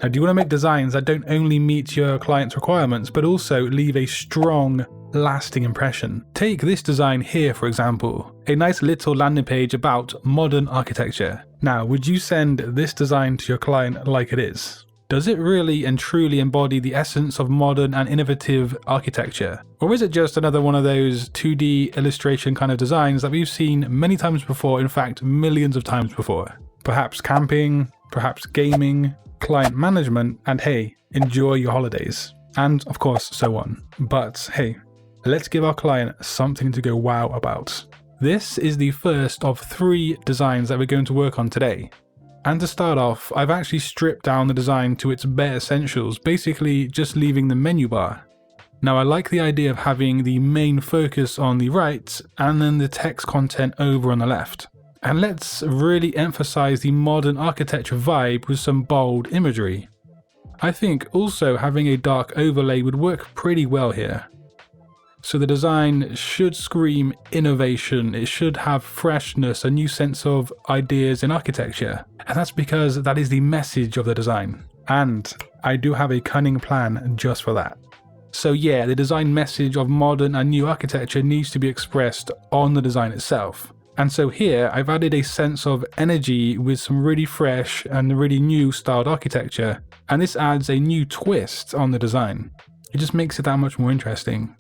Now, do you want to make designs that don't only meet your client's requirements, but also leave a strong, lasting impression? Take this design here, for example, a nice little landing page about modern architecture. Now, would you send this design to your client like it is? Does it really and truly embody the essence of modern and innovative architecture? Or is it just another one of those 2D illustration kind of designs that we've seen many times before, in fact, millions of times before? Perhaps camping, perhaps gaming, client management, and hey, enjoy your holidays. And of course, so on. But hey, let's give our client something to go wow about. This is the first of 3 designs that we're going to work on today. And to start off, I've actually stripped down the design to its bare essentials, basically just leaving the menu bar. Now, I like the idea of having the main focus on the right and then the text content over on the left. And let's really emphasize the modern architecture vibe with some bold imagery. I think also having a dark overlay would work pretty well here. So the design should scream innovation, it should have freshness, a new sense of ideas in architecture. And that's because that is the message of the design. And I do have a cunning plan just for that. So yeah, the design message of modern and new architecture needs to be expressed on the design itself. And so here I've added a sense of energy with some really fresh and really new styled architecture, and this adds a new twist on the design. It just makes it that much more interesting.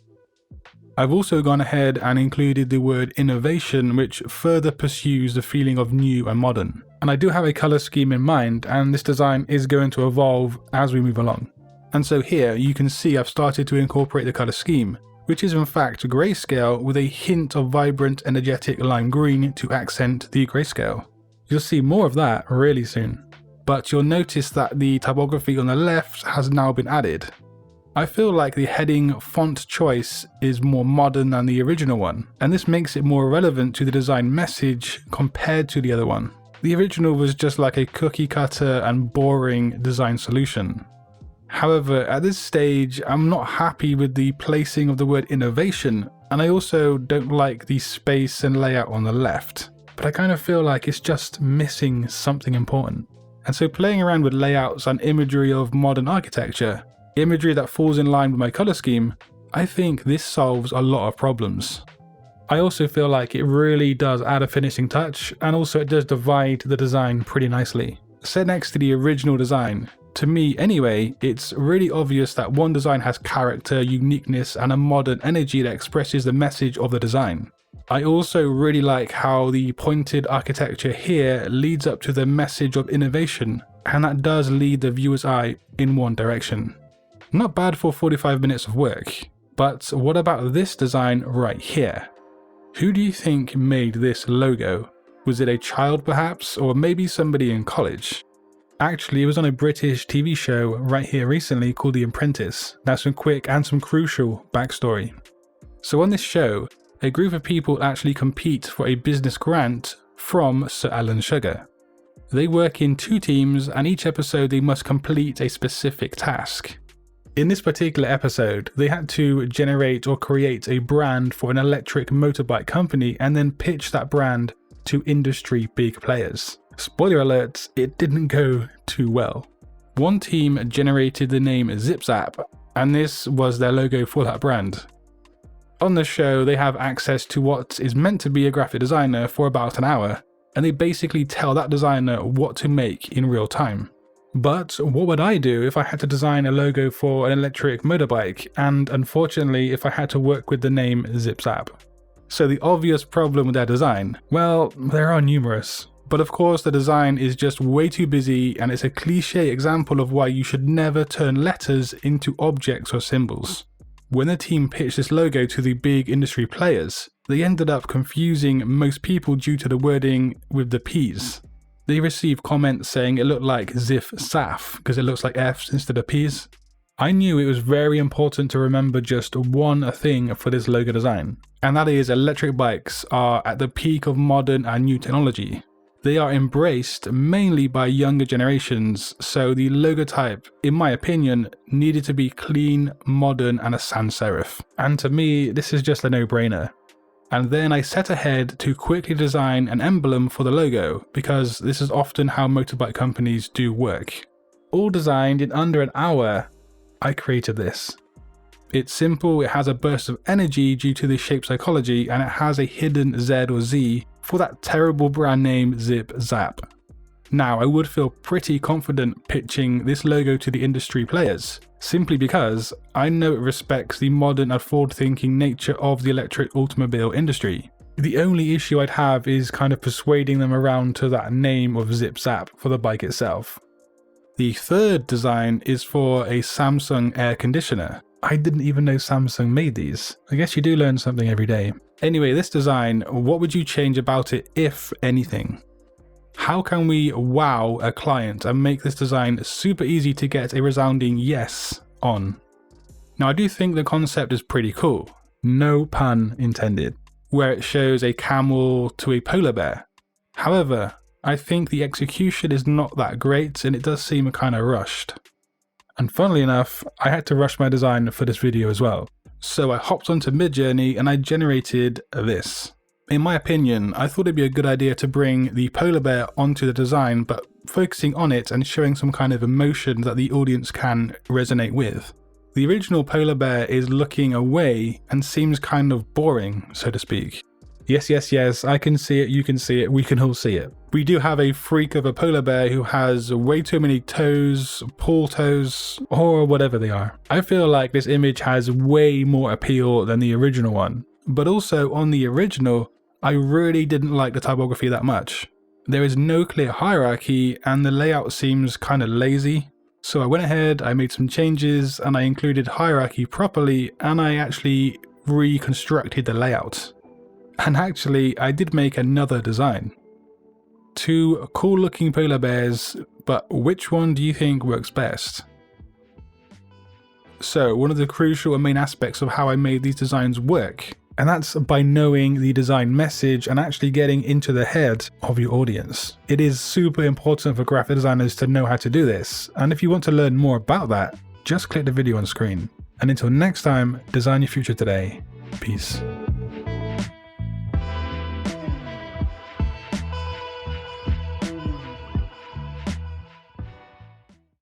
I've also gone ahead and included the word innovation, which further pursues the feeling of new and modern. And I do have a color scheme in mind, and this design is going to evolve as we move along. And so here you can see I've started to incorporate the color scheme, which is in fact grayscale with a hint of vibrant, energetic lime green to accent the grayscale. You'll see more of that really soon. But you'll notice that the typography on the left has now been added. I feel like the heading font choice is more modern than the original one, and this makes it more relevant to the design message compared to the other one. The original was just like a cookie cutter and boring design solution. However, at this stage, I'm not happy with the placing of the word innovation, and I also don't like the space and layout on the left, but I kind of feel like it's just missing something important. And so playing around with layouts and imagery of modern architecture, imagery that falls in line with my color scheme, I think this solves a lot of problems. I also feel like it really does add a finishing touch, and also it does divide the design pretty nicely. Set next to the original design, to me anyway, it's really obvious that one design has character, uniqueness, and a modern energy that expresses the message of the design. I also really like how the pointed architecture here leads up to the message of innovation, and that does lead the viewer's eye in one direction. Not bad for 45 minutes of work, but what about this design right here? Who do you think made this logo? Was it a child perhaps, or maybe somebody in college? Actually, it was on a British TV show right here recently called The Apprentice. That's some quick and some crucial backstory. So on this show, a group of people actually compete for a business grant from Sir Alan Sugar. They work in 2 teams, and each episode they must complete a specific task. In this particular episode, they had to generate or create a brand for an electric motorbike company and then pitch that brand to industry big players. Spoiler alert, it didn't go too well. One team generated the name ZipZap, and this was their logo for that brand. On the show, they have access to what is meant to be a graphic designer for about an hour, and they basically tell that designer what to make in real time. But what would I do if I had to design a logo for an electric motorbike, and unfortunately if I had to work with the name ZipZap? So the obvious problem with their design, well, there are numerous. But of course the design is just way too busy, and it's a cliche example of why you should never turn letters into objects or symbols. When the team pitched this logo to the big industry players, they ended up confusing most people due to the wording with the P's. They received comments saying it looked like Zif Saf because it looks like F's instead of P's. I knew it was very important to remember just one thing for this logo design, and that is electric bikes are at the peak of modern and new technology. They are embraced mainly by younger generations, so the logo type, in my opinion, needed to be clean, modern, and a sans serif. And to me, this is just a no-brainer. And then I set ahead to quickly design an emblem for the logo, because this is often how motorbike companies do work. All designed in under an hour, I created this. It's simple, it has a burst of energy due to the shape psychology, and it has a hidden Z or Z for that terrible brand name Zip Zap. Now, I would feel pretty confident pitching this logo to the industry players, simply because I know it respects the modern and forward-thinking nature of the electric automobile industry. The only issue I'd have is kind of persuading them around to that name of Zip Zap for the bike itself. The third design is for a Samsung air conditioner. I didn't even know Samsung made these. I guess you do learn something every day. Anyway, this design, what would you change about it, if anything? How can we wow a client and make this design super easy to get a resounding yes on? Now, I do think the concept is pretty cool, no pun intended, where it shows a camel to a polar bear. However, I think the execution is not that great and it does seem kind of rushed. And funnily enough, I had to rush my design for this video as well. So I hopped onto Midjourney and I generated this. In my opinion, I thought it'd be a good idea to bring the polar bear onto the design, but focusing on it and showing some kind of emotion that the audience can resonate with. The original polar bear is looking away and seems kind of boring, so to speak. Yes, I can see it, you can see it, we can all see it. We do have a freak of a polar bear who has way too many toes, paw toes, or whatever they are. I feel like this image has way more appeal than the original one. But also on the original, I really didn't like the typography that much. There is no clear hierarchy and the layout seems kind of lazy. So I went ahead, I made some changes and I included hierarchy properly and I actually reconstructed the layout. And actually, I did make another design. 2 cool looking polar bears, but which one do you think works best? So one of the crucial and main aspects of how I made these designs work, and that's by knowing the design message and actually getting into the head of your audience. It is super important for graphic designers to know how to do this, and if you want to learn more about that, just click the video on screen. And until next time, design your future today. Peace.